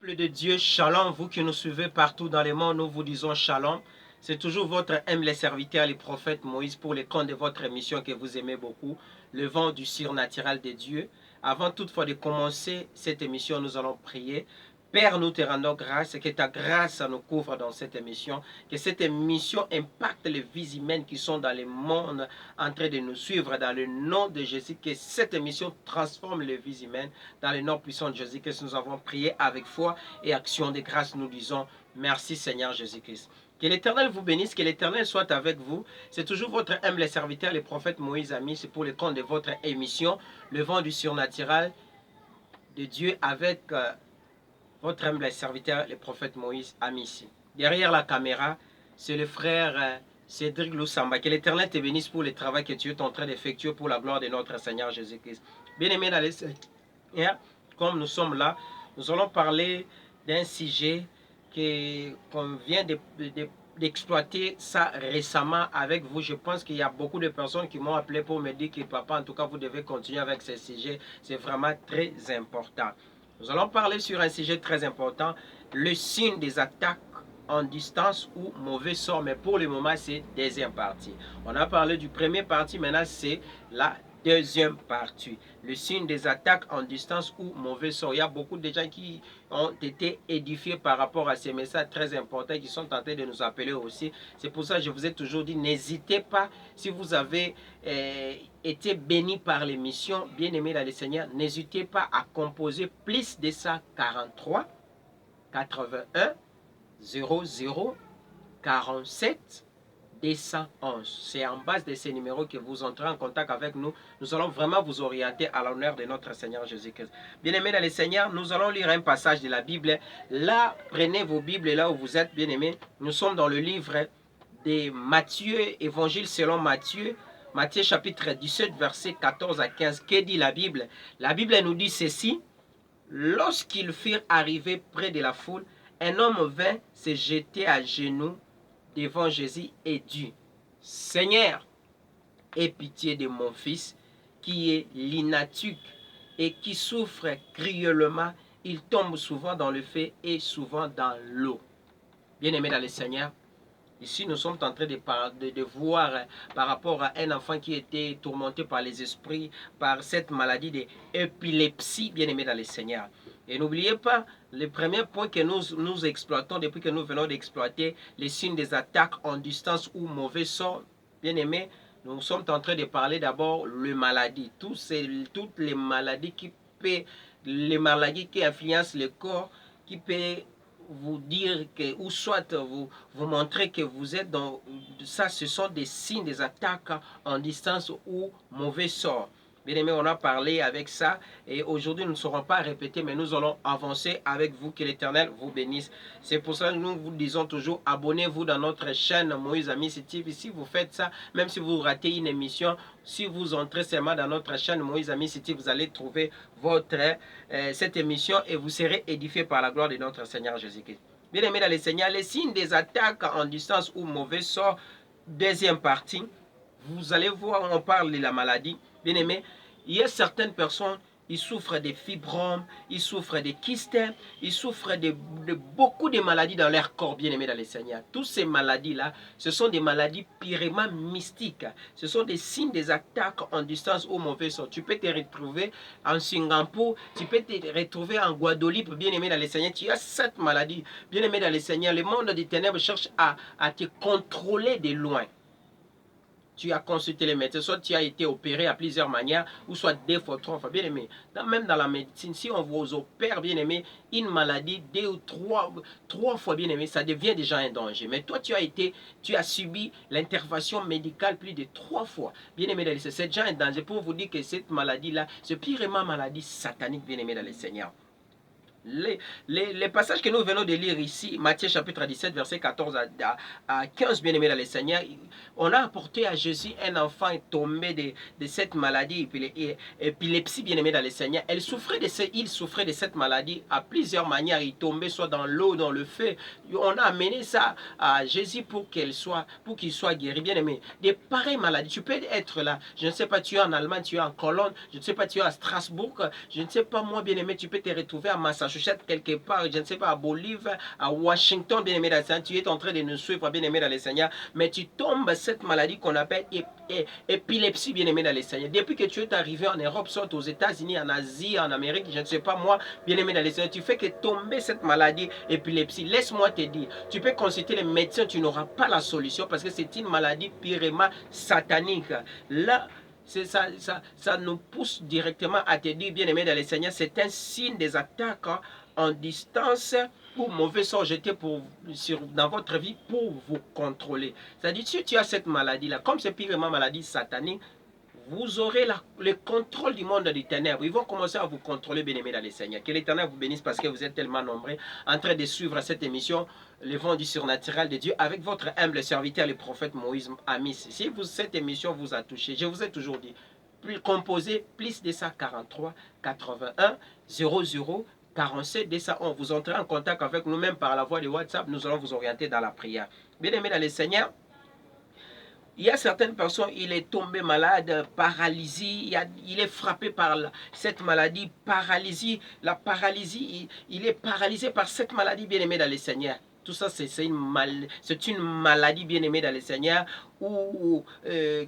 Peuple de Dieu, shalom, vous qui nous suivez partout dans le monde, nous vous disons shalom. C'est toujours votre humble serviteur, le prophète Moïse, pour les comptes de votre émission que vous aimez beaucoup, le vent du surnaturel de Dieu. Avant toutefois de commencer cette émission, nous allons prier. Père, nous te rendons grâce, que ta grâce nous couvre dans cette émission, que cette émission impacte les vies humaines qui sont dans le monde en train de nous suivre dans le nom de Jésus, que cette émission transforme les vies humaines dans le nom puissant de Jésus, que nous avons prié avec foi et action de grâce, nous disons merci Seigneur Jésus-Christ. Que l'Éternel vous bénisse, que l'Éternel soit avec vous. C'est toujours votre humble serviteur, le prophète Moïse Ami, c'est pour le compte de votre émission, le vent du surnaturel de Dieu avec votre humble serviteur, le prophète Moïse Amissi. Derrière la caméra, c'est le frère Cédric Loussamba. Que l'Éternel te bénisse pour le travail que tu es en train d'effectuer pour la gloire de notre Seigneur Jésus-Christ. Bien-aimés dans les Seigneurs, comme nous sommes là, nous allons parler d'un sujet qu'on vient d'exploiter ça récemment avec vous. Je pense qu'il y a beaucoup de personnes qui m'ont appelé pour me dire que papa, en tout cas, vous devez continuer avec ce sujet. C'est vraiment très important. Nous allons parler sur un sujet très important, le signe des attaques en distance ou mauvais sort. Mais pour le moment, c'est deuxième partie. On a parlé du premier partie, maintenant c'est la deuxième partie. Le signe des attaques en distance ou mauvais sort. Il y a beaucoup de gens qui ont été édifiés par rapport à ces messages très importants qui sont tentés de nous appeler aussi. C'est pour ça que je vous ai toujours dit, n'hésitez pas, si vous avez été béni par l'émission, bien aimé dans le Seigneur, n'hésitez pas à composer plus de ça 43 81 00 47 211. C'est en base de ces numéros que vous entrez en contact avec nous. Nous allons vraiment vous orienter à l'honneur de notre Seigneur Jésus-Christ. Bien-aimés dans le Seigneur, nous allons lire un passage de la Bible. Là, prenez vos Bibles là où vous êtes, bien-aimés. Nous sommes dans le livre de Matthieu, Évangile selon Matthieu. Matthieu chapitre 17, verset 14 à 15. Que dit la Bible? La Bible nous dit ceci. Lorsqu'ils furent arrivés près de la foule, un homme vint se jeter à genoux devant Jésus et dit, Seigneur, aie pitié de mon fils qui est lunatique et qui souffre cruellement. Il tombe souvent dans le feu et souvent dans l'eau. Bien-aimé dans le Seigneur, ici nous sommes en train de voir par rapport à un enfant qui était tourmenté par les esprits, par cette maladie d'épilepsie, bien-aimé dans le Seigneur. Et n'oubliez pas, le premier point que nous exploitons depuis que nous venons d'exploiter les signes des attaques en distance ou mauvais sort, bien aimé, nous sommes en train de parler d'abord les maladies. Toutes les maladies les maladies qui influencent le corps, qui peuvent vous dire que, ou soit vous montrer que vous êtes dans ça, ce sont des signes des attaques en distance ou mauvais sort. Bien aimé, on a parlé avec ça et aujourd'hui nous ne serons pas répétés, mais nous allons avancer avec vous. Que l'Éternel vous bénisse. C'est pour ça que nous vous disons toujours, abonnez-vous dans notre chaîne Moïse Amissi TV. Si vous faites ça, même si vous ratez une émission, si vous entrez seulement dans notre chaîne Moïse Amissi TV, vous allez trouver cette émission et vous serez édifiés par la gloire de notre Seigneur Jésus-Christ. Bien aimé dans le Seigneur, les signes des attaques en distance ou mauvais sort, deuxième partie. Vous allez voir, on parle de la maladie. Bien aimé, il y a certaines personnes, ils souffrent de fibromes, ils souffrent de kystes, ils souffrent de beaucoup de maladies dans leur corps, bien aimé dans le Seigneur. Toutes ces maladies-là, ce sont des maladies purement mystiques. Ce sont des signes des attaques en distance au mauvais sort. Tu peux te retrouver en Singapour, tu peux te retrouver en Guadeloupe, bien aimé dans le Seigneur. Tu as cette maladie, bien aimé dans le Seigneur. Le monde des ténèbres cherche à te contrôler de loin. Tu as consulté les médecins, soit tu as été opéré à plusieurs manières, ou soit 2 fois, 3 fois. Bien aimé, même dans la médecine, si on vous opère, bien aimé, une maladie 2 ou 3 fois, bien aimé, ça devient déjà un danger. Mais toi, tu as subi l'intervention médicale plus de 3 fois. Bien aimé, c'est déjà un danger pour vous dire que cette maladie-là, c'est purement maladie satanique, bien aimé dans le Seigneur. Les passages que nous venons de lire ici, Matthieu chapitre 17, verset 14 à 15, bien aimé dans le Seigneur, on a apporté à Jésus un enfant tombé de cette maladie, épilepsie, bien aimé dans le Seigneur. Il souffrait de cette maladie à plusieurs manières. Il tombait soit dans l'eau, dans le feu. On a amené ça à Jésus pour qu'il soit guéri, bien aimé. Des pareilles maladies, tu peux être là, je ne sais pas, tu es en Allemagne, tu es en Cologne, je ne sais pas, tu es à Strasbourg, je ne sais pas, moi, bien aimé, tu peux te retrouver à Massachusetts, Massachusetts, quelque part, je ne sais pas, à Bolivie, à Washington, bien-aimé dans le Seigneur, tu es en train de nous suivre, bien-aimé dans le Seigneur, mais tu tombes cette maladie qu'on appelle épilepsie, bien-aimé dans le Seigneur. Depuis que tu es arrivé en Europe, soit aux États-Unis, en Asie, en Amérique, je ne sais pas moi, bien-aimé dans le Seigneur, tu fais que tomber cette maladie épilepsie. Laisse-moi te dire, tu peux consulter les médecins, tu n'auras pas la solution parce que c'est une maladie purement satanique. Là, ça nous pousse directement à te dire, bien-aimé dans le Seigneur, c'est un signe des attaques en distance ou mauvais sort jeté dans votre vie pour vous contrôler. C'est-à-dire, si tu as cette maladie-là, comme c'est purement maladie satanique, vous aurez le contrôle du monde des ténèbres. Ils vont commencer à vous contrôler, bien-aimés dans les Seigneurs. Que l'Éternel vous bénisse parce que vous êtes tellement nombreux en train de suivre cette émission, Le Vent du Surnaturel de Dieu, avec votre humble serviteur, le prophète Moïse Amis. Si cette émission vous a touché, je vous ai toujours dit, composez plus de 143 81 00 47 211. Vous entrez en contact avec nous-mêmes par la voie de WhatsApp, nous allons vous orienter dans la prière. Bien-aimés dans les Seigneurs, il y a certaines personnes, il est tombé malade, paralysie, il est frappé par cette maladie, paralysie. La paralysie, il est paralysé par cette maladie, bien-aimé dans le Seigneur. Tout ça, c'est une maladie, bien-aimée dans le Seigneur,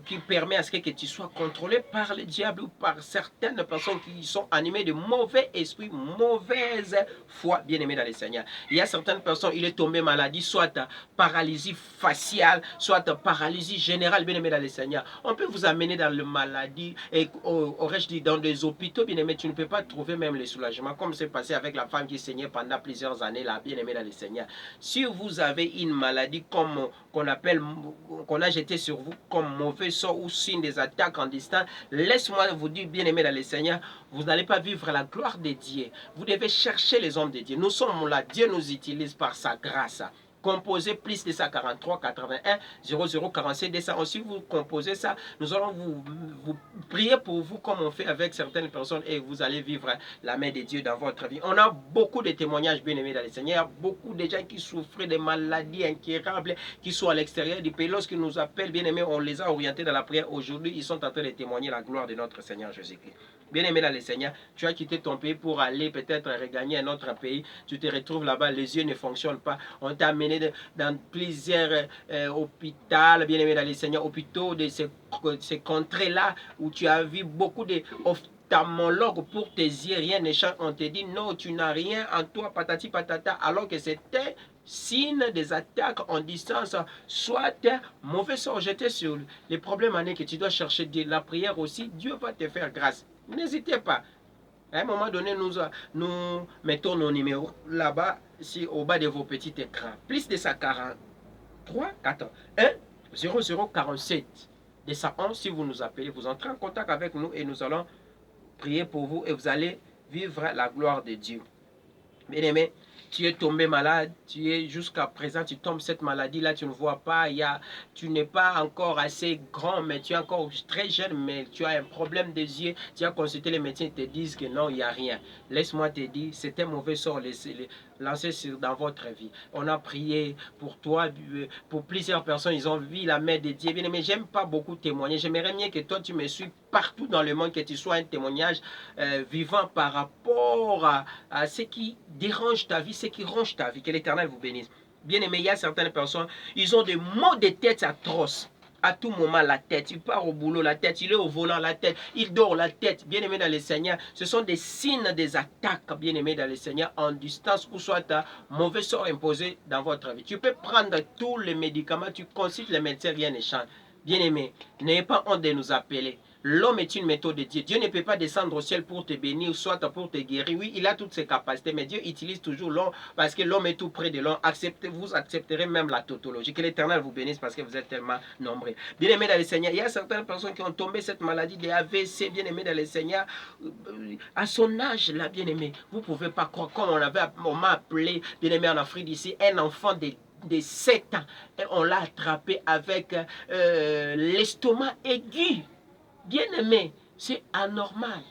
qui permet à ce que tu sois contrôlé par le diable ou par certaines personnes qui sont animées de mauvais esprits, mauvaise foi, bien-aimé dans le Seigneur. Il y a certaines personnes, il est tombé maladie, soit paralysie faciale, soit paralysie générale, bien-aimé dans le Seigneur. On peut vous amener dans le maladie, et aurais-je dit, dans des hôpitaux, bien-aimé, tu ne peux pas trouver même le soulagement, comme c'est passé avec la femme qui saignait pendant plusieurs années, là, bien-aimé dans le Seigneur. Si vous avez une maladie comme qu'on a jeté sur vous comme mauvais sort ou signe des attaques en distance, laisse-moi vous dire, bien-aimé dans le Seigneur, vous n'allez pas vivre la gloire de Dieu. Vous devez chercher les hommes de Dieu. Nous sommes là, Dieu nous utilise par sa grâce. Composez plus de 143 81 00 47 200. Si vous composez ça, nous allons vous prier pour vous comme on fait avec certaines personnes et vous allez vivre la main de Dieu dans votre vie. On a beaucoup de témoignages, bien aimés dans le Seigneur. Beaucoup de gens qui souffraient de maladies incurables, qui sont à l'extérieur du pays. Lorsqu'ils nous appellent, bien aimés, on les a orientés dans la prière. Aujourd'hui, ils sont en train de témoigner la gloire de notre Seigneur Jésus-Christ. Bien aimé dans le Seigneur, tu as quitté ton pays pour aller peut-être regagner un autre pays. Tu te retrouves là-bas, les yeux ne fonctionnent pas. On t'a amené dans plusieurs hôpitaux, bien aimé dans le Seigneur, hôpitaux de ces contrées-là où tu as vu beaucoup d'ophtalmologues pour tes yeux, rien ne change. On te dit non, tu n'as rien en toi, patati patata, alors que c'était signe des attaques en distance, soit mauvais sort jeté sur les problèmes années que tu dois chercher Dieu. La prière aussi, Dieu va te faire grâce. N'hésitez pas. À un moment donné, nous mettons nos numéros là-bas, au bas de vos petits écrans. Plus de 143 81 0047 211. Si vous nous appelez, vous entrez en contact avec nous et nous allons prier pour vous et vous allez vivre la gloire de Dieu. Bien aimé, tu es tombé malade, tu es jusqu'à présent, tu tombes cette maladie-là, tu ne vois pas, tu n'es pas encore assez grand, mais tu es encore très jeune, mais tu as un problème des yeux, tu as consulté les médecins, ils te disent que non, il n'y a rien. Laisse-moi te dire, c'est un mauvais sort lancé dans votre vie. On a prié pour toi, pour plusieurs personnes, ils ont vu la main de Dieu. Bien aimé, j'aime pas beaucoup témoigner, j'aimerais bien que toi, tu me suis partout dans le monde, que tu sois un témoignage vivant par rapport à ce qui dérange ta vie, ce qui ronge ta vie. Que l'Éternel vous bénisse. Bien aimé, il y a certaines personnes, ils ont des maux de tête atroces. À tout moment, la tête, il part au boulot, la tête, il est au volant, la tête, il dort, la tête. Bien aimé dans le Seigneur, ce sont des signes des attaques, bien aimé dans le Seigneur, en distance ou soit un mauvais sort imposé dans votre vie. Tu peux prendre tous les médicaments, tu consultes les médecins, rien ne change. Bien aimé, n'ayez pas honte de nous appeler. L'homme est une méthode de Dieu. Dieu ne peut pas descendre au ciel pour te bénir, soit pour te guérir. Oui, il a toutes ses capacités, mais Dieu utilise toujours l'homme parce que l'homme est tout près de l'homme. Vous accepterez même la tautologie. Que l'Éternel vous bénisse parce que vous êtes tellement nombreux. Bien aimé dans le Seigneur, il y a certaines personnes qui ont tombé cette maladie des AVC, bien aimé dans le Seigneur. À son âge, là, bien aimé, vous ne pouvez pas croire, comme on m'a appelé, bien aimé en Afrique d'ici, un enfant de 7 ans. Et on l'a attrapé avec l'estomac aigu. Bien aimé, c'est anormal.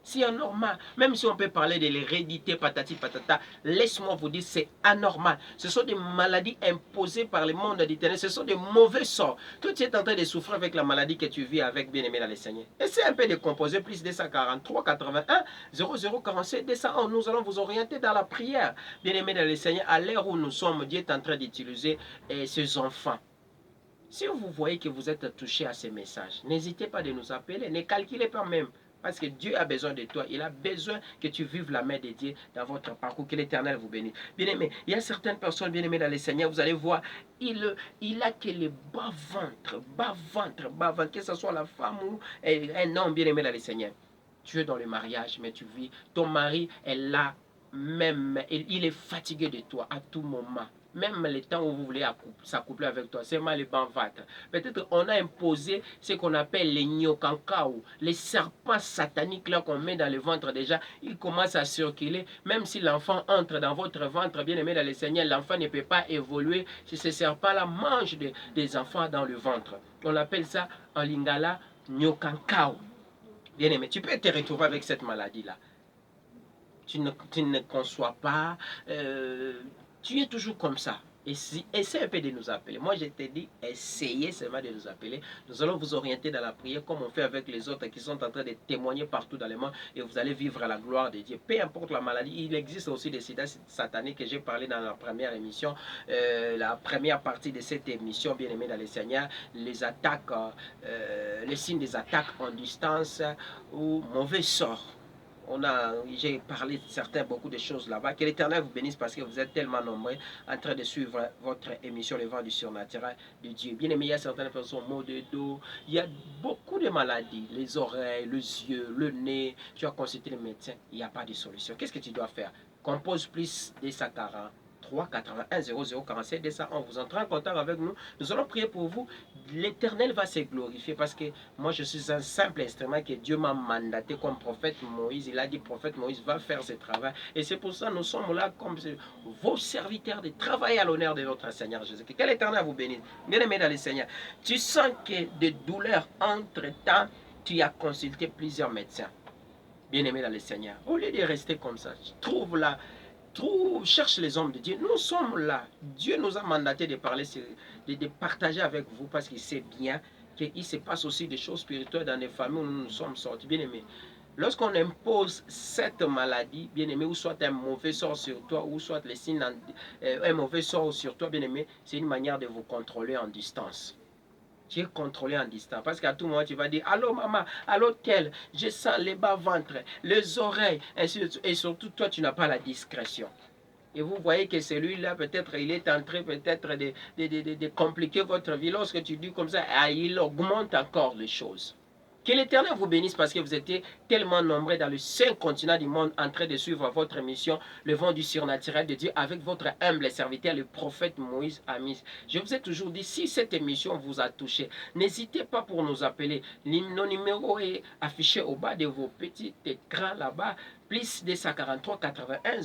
C'est anormal. Même si on peut parler de l'hérédité, patati patata, laisse-moi vous dire, c'est anormal. Ce sont des maladies imposées par le monde d'éternel. Ce sont des mauvais sorts. Toi, tu es en train de souffrir avec la maladie que tu vis avec, bien-aimé dans le Seigneur. Essaie un peu de composer plus 243, 81, 0047, 201. Nous allons vous orienter dans la prière. Bien-aimé dans le Seigneur, à l'heure où nous sommes, Dieu est en train d'utiliser ces enfants. Si vous voyez que vous êtes touché à ces messages, n'hésitez pas de nous appeler. Ne calculez pas même. Parce que Dieu a besoin de toi. Il a besoin que tu vives la main de Dieu dans votre parcours. Que l'Éternel vous bénisse. Bien-aimés, il y a certaines personnes bien-aimées dans le Seigneur. Vous allez voir, il a que le bas-ventre, bas-ventre, bas-ventre. Que ce soit la femme ou un homme bien-aimé dans le Seigneur. Tu es dans le mariage, mais tu vis. Ton mari est là, même. Il est fatigué de toi à tout moment. Même le temps où vous voulez s'accoupler avec toi, c'est mal le ventre. Peut-être on a imposé ce qu'on appelle les nyokankao, les serpents sataniques là qu'on met dans le ventre déjà, ils commencent à circuler. Même si l'enfant entre dans votre ventre, bien aimé dans le Seigneur, l'enfant ne peut pas évoluer si ces serpents-là mangent des enfants dans le ventre. On appelle ça en lingala nyokankao. Bien aimé, tu peux te retrouver avec cette maladie-là. Tu ne conçois pas, tu es toujours comme ça. Essaie un peu de nous appeler. Moi, je t'ai dit, essayez seulement de nous appeler. Nous allons vous orienter dans la prière comme on fait avec les autres qui sont en train de témoigner partout dans le monde et vous allez vivre à la gloire de Dieu. Peu importe la maladie, il existe aussi des sida sataniques que j'ai parlé dans la première émission, la première partie de cette émission, bien aimé dans le Seigneur, les attaques, les signes des attaques en distance ou mauvais sorts. J'ai parlé de beaucoup de choses là-bas. Que l'Éternel vous bénisse parce que vous êtes tellement nombreux en train de suivre votre émission Le Vent du Surnaturel de Dieu. Bien aimé, il y a certaines personnes, maux de dos, il y a beaucoup de maladies, les oreilles, les yeux, le nez. Tu as consulté le médecin, il n'y a pas de solution. Qu'est-ce que tu dois faire? Compose plus des 240 381 0047 201. Vous entrez en contact avec nous. Nous allons prier pour vous. L'Éternel va se glorifier parce que moi je suis un simple instrument que Dieu m'a mandaté comme prophète Moïse. Il a dit prophète Moïse va faire ce travail. Et c'est pour ça que nous sommes là comme vos serviteurs de travailler à l'honneur de notre Seigneur Jésus. Que l'Éternel vous bénisse. Bien aimé dans le Seigneur. Tu sens que des douleurs entre-temps, tu as consulté plusieurs médecins. Bien aimé dans le Seigneur. Au lieu de rester comme ça, trouve là. Cherche les hommes de Dieu. Nous sommes là. Dieu nous a mandaté de parler, de partager avec vous parce qu'il sait bien qu'il se passe aussi des choses spirituelles dans les familles où nous nous sommes sortis. Bien aimés, lorsqu'on impose cette maladie, bien aimé, ou soit un mauvais sort sur toi, ou soit les signes, un mauvais sort sur toi, bien aimé, c'est une manière de vous contrôler en distance. Tu es contrôlé en distance. Parce qu'à tout moment, tu vas dire, allô maman, allô tel, je sens les bas-ventres, les oreilles, et surtout, toi, tu n'as pas la discrétion. Et vous voyez que celui-là, peut-être, il est en train peut-être de compliquer votre vie. Lorsque tu dis comme ça, il augmente encore les choses. Que l'Éternel vous bénisse parce que vous étiez tellement nombreux dans les 5 continents du monde en train de suivre votre émission, Le Vent du Surnaturel de Dieu, avec votre humble serviteur, le prophète Moïse Amis. Je vous ai toujours dit, si cette émission vous a touché, n'hésitez pas pour nous appeler. Nos numéros est affiché au bas de vos petits écrans là-bas. Plus 243 81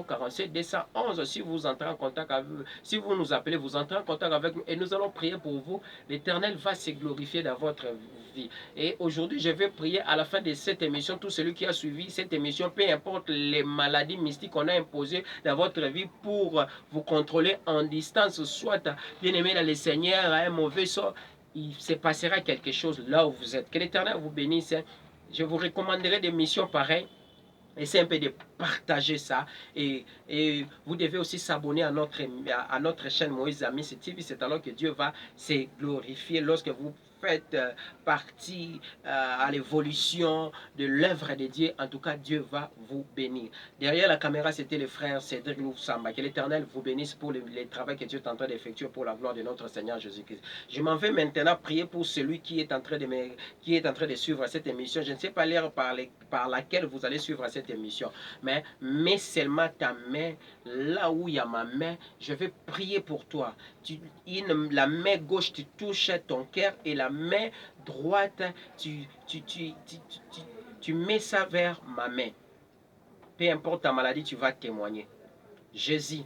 0047 211. Si vous entrez en contact avec nous, si vous nous appelez, vous entrez en contact avec nous et nous allons prier pour vous. L'Éternel va se glorifier dans votre vie. Et aujourd'hui, je vais prier à la fin de cette émission. Tout celui qui a suivi cette émission, peu importe les maladies mystiques qu'on a imposées dans votre vie pour vous contrôler en distance, soit bien aimé dans le Seigneur, un mauvais sort, il se passera quelque chose là où vous êtes. Que l'Éternel vous bénisse. Je vous recommanderai des missions pareilles. Essayez un peu de partager ça et vous devez aussi s'abonner à notre chaîne Moïse Amis TV. C'est alors que Dieu va se glorifier lorsque vous faites partie à l'évolution de l'œuvre de Dieu. En tout cas, Dieu va vous bénir. Derrière la caméra, c'était le frère Cédric Loufsamba. Que l'Éternel vous bénisse pour le travail que Dieu est en train d'effectuer pour la gloire de notre Seigneur Jésus-Christ. Je m'en vais maintenant prier pour celui qui est en train de suivre cette émission. Je ne sais pas l'heure par laquelle vous allez suivre cette émission, mais mets seulement ta main là où il y a ma main. Je vais prier pour toi. La main gauche, tu touches ton cœur et la main droite, tu mets ça vers ma main. Peu importe ta maladie, tu vas témoigner. Jésus,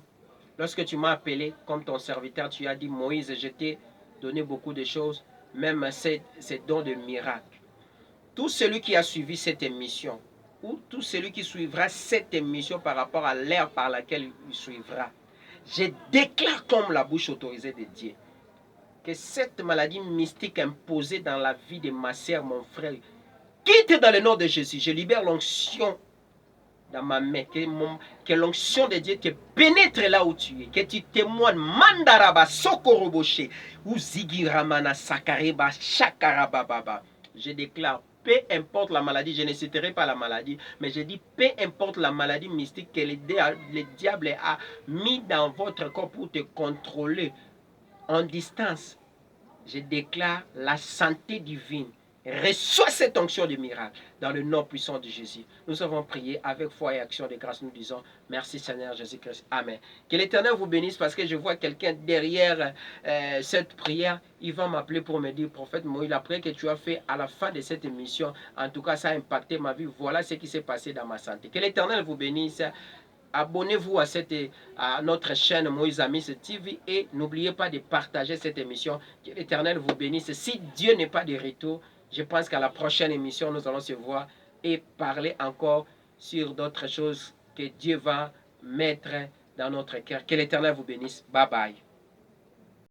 lorsque tu m'as appelé comme ton serviteur, tu as dit, Moïse, je t'ai donné beaucoup de choses, même ces dons de miracles. Tout celui qui a suivi cette émission, ou tout celui qui suivra cette émission par rapport à l'ère par laquelle il suivra. Je déclare comme la bouche autorisée de Dieu que cette maladie mystique imposée dans la vie de ma sœur, mon frère, quitte dans le nom de Jésus. Je libère l'onction dans ma main, que l'onction de Dieu te pénètre là où tu es, que tu témoignes Mandaraba Sokoroboche ou Zigiramana Sakareba Shakarababa. Je déclare, peu importe la maladie, je ne citerai pas la maladie, mais je dis peu importe la maladie mystique que le diable a mis dans votre corps pour te contrôler en distance, je déclare la santé divine. Reçois cette onction de miracle dans le nom puissant de Jésus. Nous avons prié avec foi et action de grâce. Nous disons merci Seigneur Jésus-Christ. Amen. Que l'Éternel vous bénisse parce que je vois quelqu'un derrière cette prière. Il va m'appeler pour me dire, prophète Moïse, la prière que tu as fait à la fin de cette émission, en tout cas ça a impacté ma vie. Voilà ce qui s'est passé dans ma santé. Que l'Éternel vous bénisse. Abonnez-vous à notre chaîne Moïse Amis TV et n'oubliez pas de partager cette émission. Que l'Éternel vous bénisse. Si Dieu n'est pas de retour, je pense qu'à la prochaine émission, nous allons se voir et parler encore sur d'autres choses que Dieu va mettre dans notre cœur. Que l'Éternel vous bénisse. Bye bye.